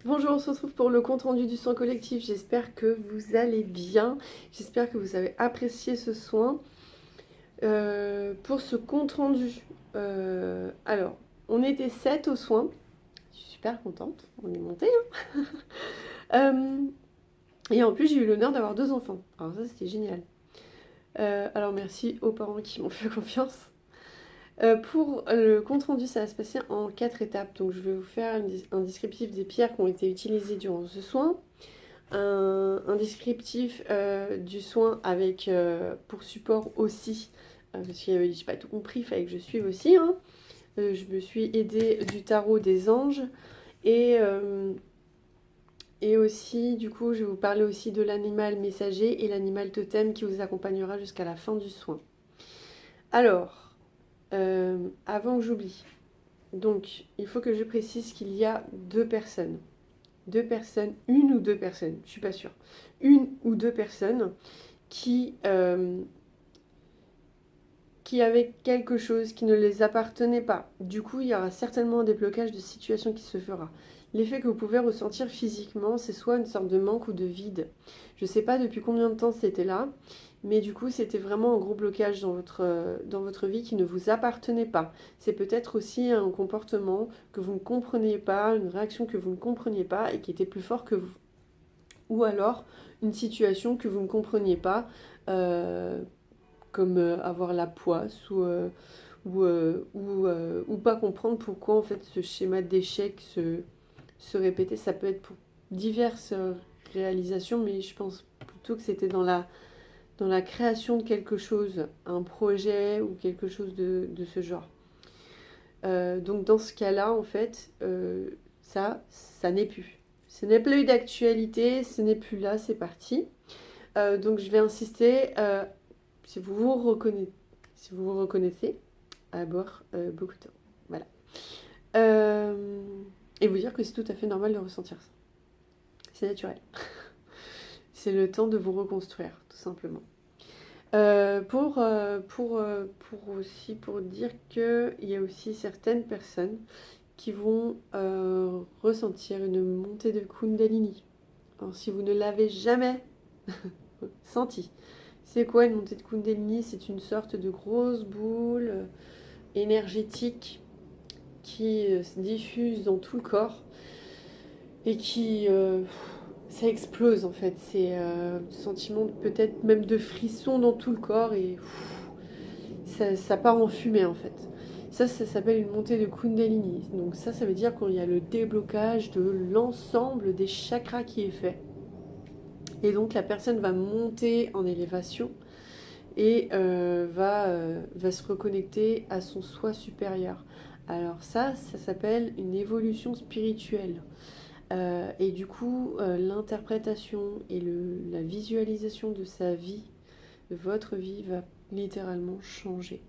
Bonjour, on se retrouve pour le compte rendu du soin collectif. J'espère que vous allez bien. J'espère que vous avez apprécié ce soin. Pour ce compte rendu, alors, on était 7 au soin. Je suis super contente. On est monté, hein. Et en plus, j'ai eu l'honneur d'avoir 2 enfants. Alors ça, c'était génial. Alors merci aux parents qui m'ont fait confiance. Pour le compte rendu, ça va se passer en 4 étapes. Donc je vais vous faire un descriptif des pierres qui ont été utilisées durant ce soin, un descriptif du soin avec pour support aussi, parce que j'ai pas tout compris, il fallait que je suive aussi, hein. Je me suis aidée du tarot des anges et, euh, et aussi, du coup, je vais vous parler aussi de l'animal messager et l'animal totem qui vous accompagnera jusqu'à la fin du soin. Alors, avant que j'oublie, donc il faut que je précise qu'il y a 2 personnes. 2 personnes, une ou 2 personnes, je suis pas sûre. Une ou 2 personnes qui, qui avaient quelque chose qui ne les appartenait pas. Du coup, il y aura certainement un déblocage de situation qui se fera. L'effet que vous pouvez ressentir physiquement, c'est soit une sorte de manque ou de vide. Je ne sais pas depuis combien de temps c'était là, mais du coup, c'était vraiment un gros blocage dans votre vie qui ne vous appartenait pas. C'est peut-être aussi un comportement que vous ne compreniez pas, une réaction que vous ne compreniez pas et qui était plus fort que vous. Ou alors une situation que vous ne compreniez pas, euh, comme avoir la poisse ou pas comprendre pourquoi en fait ce schéma d'échec se répétait. Ça peut être pour diverses réalisations, mais je pense plutôt que c'était dans la création de quelque chose, un projet ou quelque chose de ce genre. Donc dans ce cas-là, en fait, ça n'est plus. Ce n'est plus d'actualité, ce n'est plus là, c'est parti. Donc je vais insister, si vous vous reconnaissez, si vous vous reconnaissez, à boire beaucoup de temps. Voilà. Euh, et vous dire que c'est tout à fait normal de ressentir ça. C'est naturel. C'est le temps de vous reconstruire, tout simplement. Pour aussi pour dire qu'il y a aussi certaines personnes qui vont ressentir une montée de Kundalini. Alors si vous ne l'avez jamais senti, c'est quoi une montée de Kundalini? C'est une sorte de grosse boule énergétique qui se diffuse dans tout le corps et qui ça explose en fait. C'est un sentiment peut-être même de frisson dans tout le corps et ça part en fumée en fait. Ça s'appelle une montée de Kundalini. Donc ça veut dire qu'il y a le déblocage de l'ensemble des chakras qui est fait. Et donc la personne va monter en élévation et va se reconnecter à son soi supérieur. Alors ça s'appelle une évolution spirituelle. Et du coup, l'interprétation et la visualisation de sa vie, de votre vie, va littéralement changer.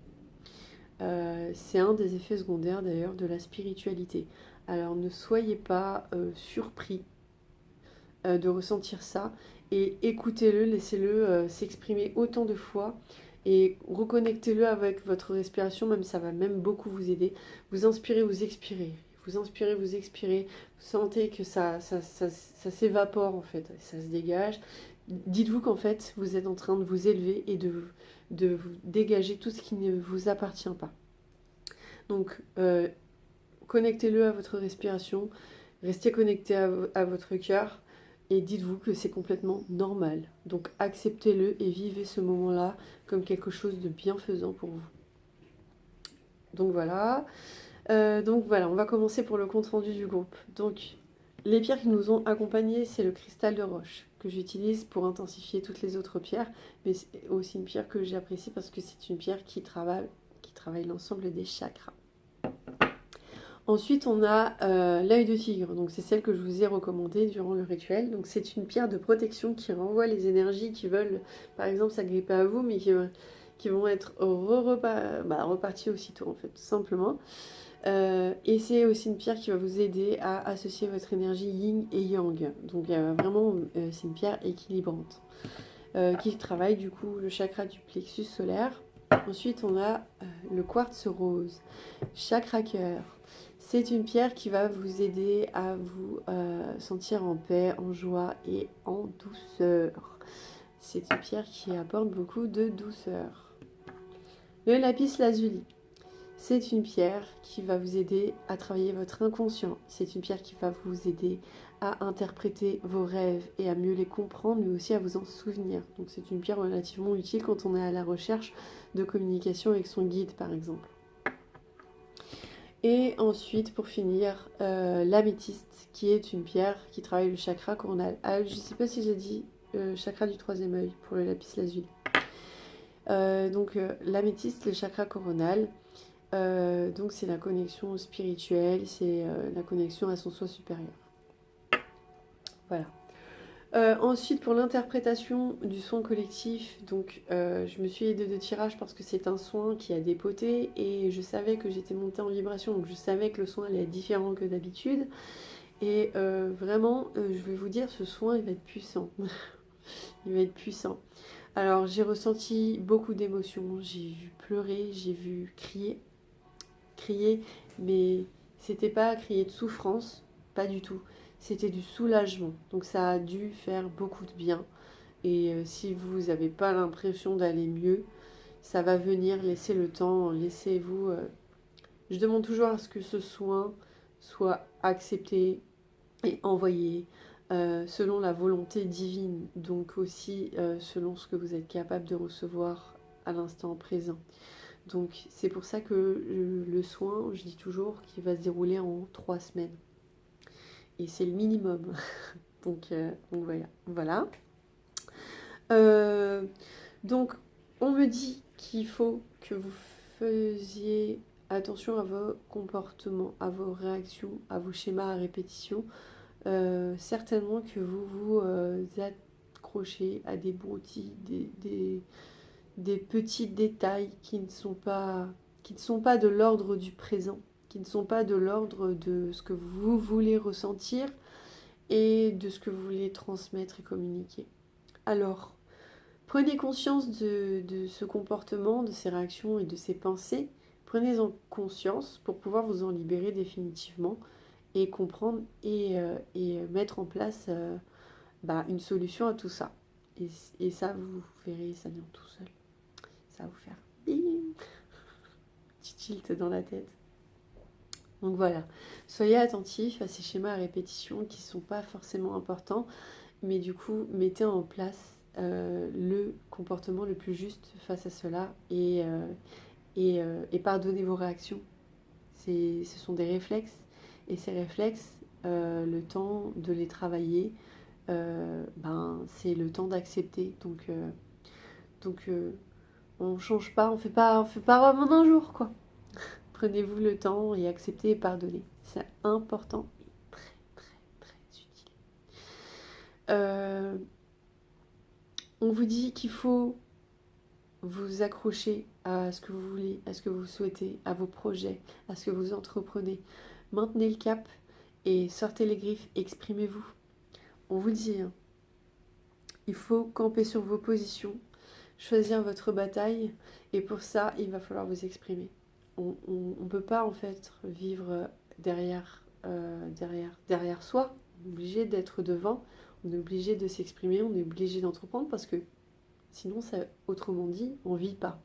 C'est un des effets secondaires d'ailleurs de la spiritualité. Alors ne soyez pas surpris de ressentir ça et écoutez-le, laissez-le s'exprimer autant de fois et reconnectez-le avec votre respiration, même ça va même beaucoup vous aider. Vous inspirez, vous expirez. Vous inspirez, vous expirez. Vous sentez que ça s'évapore en fait, ça se dégage. Dites-vous qu'en fait, vous êtes en train de vous élever et de vous dégager tout ce qui ne vous appartient pas. Donc, connectez-le à votre respiration, restez connecté à votre cœur et dites-vous que c'est complètement normal. Donc, acceptez-le et vivez ce moment-là comme quelque chose de bienfaisant pour vous. Donc voilà. On va commencer pour le compte-rendu du groupe. Donc, les pierres qui nous ont accompagnés, c'est le cristal de roche que j'utilise pour intensifier toutes les autres pierres, mais c'est aussi une pierre que j'apprécie parce que c'est une pierre qui travaille l'ensemble des chakras. Ensuite, on a l'œil de tigre. Donc, c'est celle que je vous ai recommandée durant le rituel. Donc, c'est une pierre de protection qui renvoie les énergies qui veulent, par exemple, s'agripper à vous, mais qui vont être reparties aussitôt, en fait, tout simplement. Et c'est aussi une pierre qui va vous aider à associer votre énergie yin et yang. Donc, vraiment, c'est une pierre équilibrante qui travaille, du coup, le chakra du plexus solaire. Ensuite, on a le quartz rose, chakra cœur. C'est une pierre qui va vous aider à vous sentir en paix, en joie et en douceur. C'est une pierre qui apporte beaucoup de douceur. Le lapis lazuli. C'est une pierre qui va vous aider à travailler votre inconscient. C'est une pierre qui va vous aider à interpréter vos rêves et à mieux les comprendre, mais aussi à vous en souvenir. Donc c'est une pierre relativement utile quand on est à la recherche de communication avec son guide, par exemple. Et ensuite, pour finir, l'améthyste, qui est une pierre qui travaille le chakra coronal. Ah, je ne sais pas si j'ai dit chakra du troisième œil pour le lapis lazuli. L'améthyste, le chakra coronal, donc c'est la connexion spirituelle, c'est la connexion à son soi supérieur. Voilà. Ensuite, pour l'interprétation du soin collectif, donc je me suis aidée de tirage parce que c'est un soin qui a dépoté et je savais que j'étais montée en vibration, donc je savais que le soin allait être différent que d'habitude. Et vraiment, je vais vous dire, ce soin, il va être puissant. Il va être puissant. Alors, j'ai ressenti beaucoup d'émotions, j'ai vu pleurer, j'ai vu crier, mais c'était pas crier de souffrance, pas du tout. C'était du soulagement. Donc ça a dû faire beaucoup de bien. Et si vous n'avez pas l'impression d'aller mieux, ça va venir, laissez le temps, laissez-vous... Je demande toujours à ce que ce soin soit accepté et envoyé selon la volonté divine, donc aussi selon ce que vous êtes capable de recevoir à l'instant présent. Donc c'est pour ça que le soin, je dis toujours, qu'il va se dérouler en 3 semaines. Et c'est le minimum. donc voilà. Donc on me dit qu'il faut que vous faisiez attention à vos comportements, à vos réactions, à vos schémas à répétition. Certainement que vous vous accrochez à des broutilles, des petits détails qui ne sont pas de l'ordre du présent, qui ne sont pas de l'ordre de ce que vous voulez ressentir et de ce que vous voulez transmettre et communiquer. Alors, prenez conscience de ce comportement, de ces réactions et de ces pensées. Prenez-en conscience pour pouvoir vous en libérer définitivement et comprendre et mettre en place une solution à tout ça. Et ça, vous verrez, ça vient tout seul. Ça va vous faire bing, petit tilt dans la tête. Donc voilà, soyez attentifs à ces schémas à répétition qui ne sont pas forcément importants, mais du coup, mettez en place le comportement le plus juste face à cela et pardonnez vos réactions. Ce sont des réflexes, et ces réflexes, le temps de les travailler, c'est le temps d'accepter. Donc on ne change pas, on fait pas vraiment d'un jour, quoi. Prenez-vous le temps et acceptez et pardonnez. C'est important et très très très utile. On vous dit qu'il faut vous accrocher à ce que vous voulez, à ce que vous souhaitez, à vos projets, à ce que vous entreprenez. Maintenez le cap et sortez les griffes, exprimez-vous. On vous dit, il faut camper sur vos positions, choisir votre bataille, et pour ça, il va falloir vous exprimer. On ne peut pas en fait vivre derrière soi. On est obligé d'être devant, on est obligé de s'exprimer, on est obligé d'entreprendre parce que sinon, ça, autrement dit, on ne vit pas.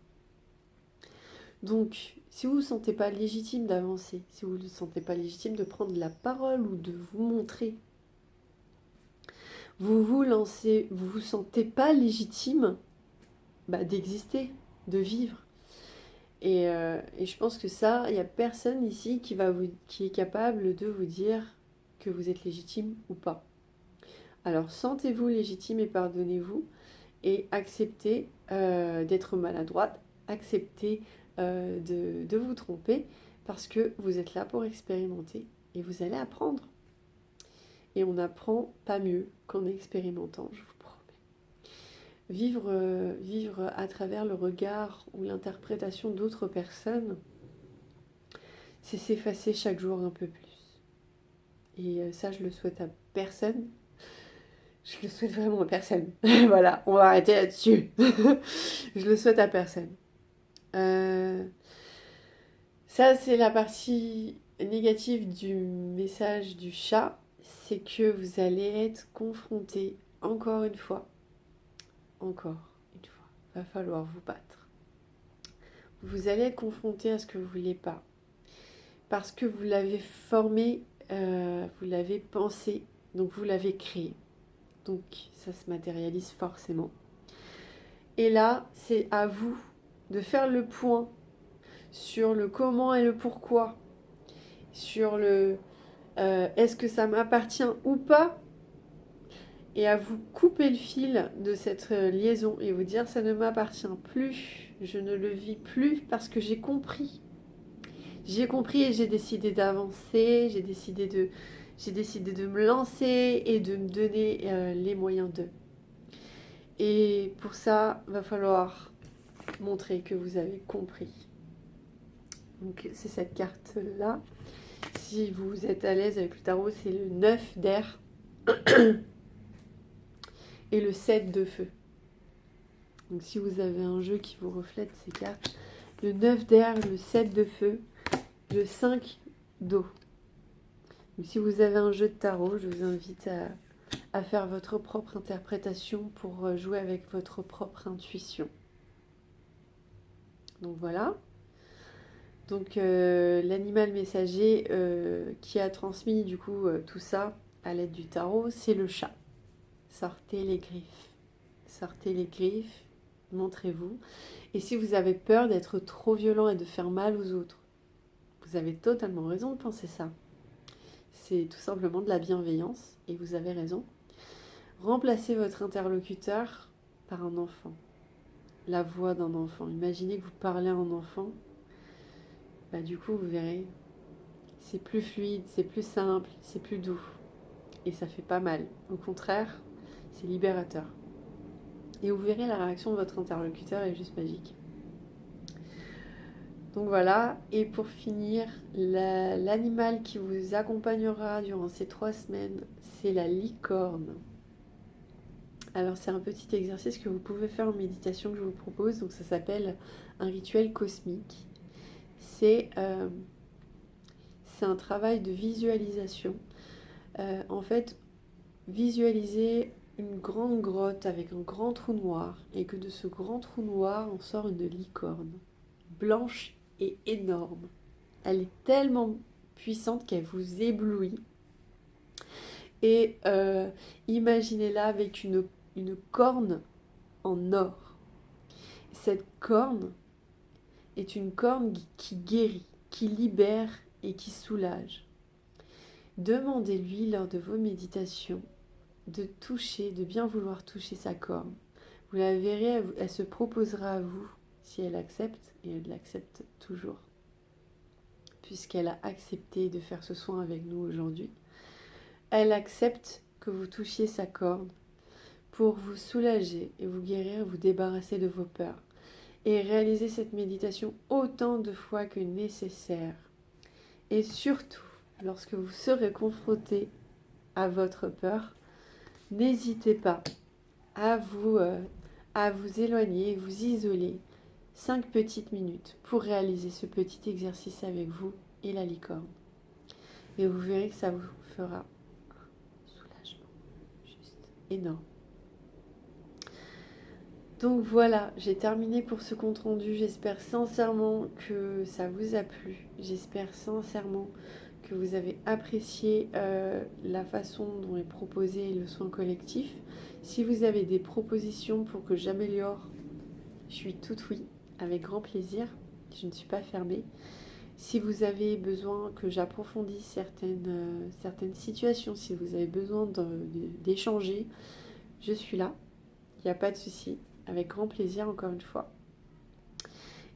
Donc, si vous ne vous sentez pas légitime d'avancer, si vous ne vous sentez pas légitime de prendre la parole ou de vous montrer, vous vous sentez pas légitime d'exister, de vivre. Et je pense que ça, il n'y a personne ici qui est capable de vous dire que vous êtes légitime ou pas. Alors, sentez-vous légitime et pardonnez-vous et acceptez d'être maladroite, acceptez de vous tromper parce que vous êtes là pour expérimenter et vous allez apprendre. Et on n'apprend pas mieux qu'en expérimentant, je vous promets. Vivre à travers le regard ou l'interprétation d'autres personnes, c'est s'effacer chaque jour un peu plus. Et ça, je le souhaite à personne. Je le souhaite vraiment à personne. Voilà, on va arrêter là-dessus. Je le souhaite à personne. Ça, c'est la partie négatif du message du chat, c'est que vous allez être confronté encore une fois, va falloir vous battre. Vous allez être confronté à ce que vous voulez pas, parce que vous l'avez formé, vous l'avez pensé, donc vous l'avez créé. Donc ça se matérialise forcément. Et là, c'est à vous de faire le point sur le comment et le pourquoi, sur le est-ce que ça m'appartient ou pas, et à vous couper le fil de cette liaison et vous dire ça ne m'appartient plus, je ne le vis plus parce que j'ai compris. J'ai compris et j'ai décidé d'avancer, j'ai décidé de me lancer et de me donner les moyens de. Et pour ça, va falloir montrer que vous avez compris. Donc c'est cette carte-là. Si vous êtes à l'aise avec le tarot, c'est le 9 d'air et le 7 de feu. Donc si vous avez un jeu qui vous reflète ces cartes, le 9 d'air, le 7 de feu, le 5 d'eau. Donc si vous avez un jeu de tarot, je vous invite à faire votre propre interprétation pour jouer avec votre propre intuition. Donc voilà. Donc l'animal messager qui a transmis du coup tout ça à l'aide du tarot, c'est le chat. Sortez les griffes. Sortez les griffes, montrez-vous. Et si vous avez peur d'être trop violent et de faire mal aux autres, vous avez totalement raison de penser ça. C'est tout simplement de la bienveillance et vous avez raison. Remplacez votre interlocuteur par un enfant. La voix d'un enfant. Imaginez que vous parlez à un enfant. Bah, du coup, vous verrez, c'est plus fluide, c'est plus simple, c'est plus doux. Et ça fait pas mal. Au contraire, c'est libérateur. Et vous verrez, la réaction de votre interlocuteur est juste magique. Donc voilà, et pour finir, l'animal qui vous accompagnera durant ces 3 semaines, c'est la licorne. Alors c'est un petit exercice que vous pouvez faire en méditation que je vous propose, donc ça s'appelle un rituel cosmique. C'est un travail de visualisation. En fait, visualisez une grande grotte avec un grand trou noir, et que de ce grand trou noir, on sort une licorne, blanche et énorme. Elle est tellement puissante qu'elle vous éblouit. Et imaginez-la avec une corne en or. Cette corne est une corne qui guérit, qui libère et qui soulage. Demandez-lui lors de vos méditations de toucher, de bien vouloir toucher sa corne. Vous la verrez, elle se proposera à vous si elle accepte, et elle l'accepte toujours, puisqu'elle a accepté de faire ce soin avec nous aujourd'hui. Elle accepte que vous touchiez sa corne pour vous soulager et vous guérir, vous débarrasser de vos peurs. Et réaliser cette méditation autant de fois que nécessaire. Et surtout, lorsque vous serez confronté à votre peur, n'hésitez pas à vous éloigner, vous isoler 5 petites minutes pour réaliser ce petit exercice avec vous et la licorne. Et vous verrez que ça vous fera un soulagement juste énorme. Donc voilà, j'ai terminé pour ce compte rendu. J'espère sincèrement que ça vous a plu. J'espère sincèrement que vous avez apprécié la façon dont est proposé le soin collectif. Si vous avez des propositions pour que j'améliore, je suis toute oui, avec grand plaisir. Je ne suis pas fermée. Si vous avez besoin que j'approfondisse certaines situations, si vous avez besoin d'échanger, je suis là. Il n'y a pas de souci. Avec grand plaisir, encore une fois.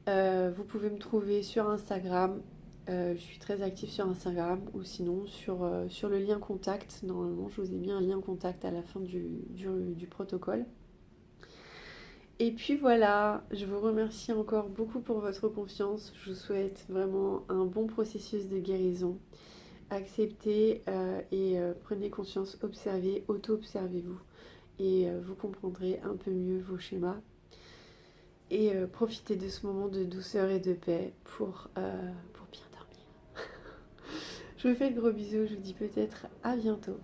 Vous pouvez me trouver sur Instagram. Je suis très active sur Instagram, ou sinon sur le lien contact. Normalement, je vous ai mis un lien contact à la fin du protocole. Et puis voilà, je vous remercie encore beaucoup pour votre confiance. Je vous souhaite vraiment un bon processus de guérison. Acceptez et prenez conscience, observez, auto-observez-vous. Et vous comprendrez un peu mieux vos schémas. Et profitez de ce moment de douceur et de paix pour bien dormir. Je vous fais de gros bisous, je vous dis peut-être à bientôt.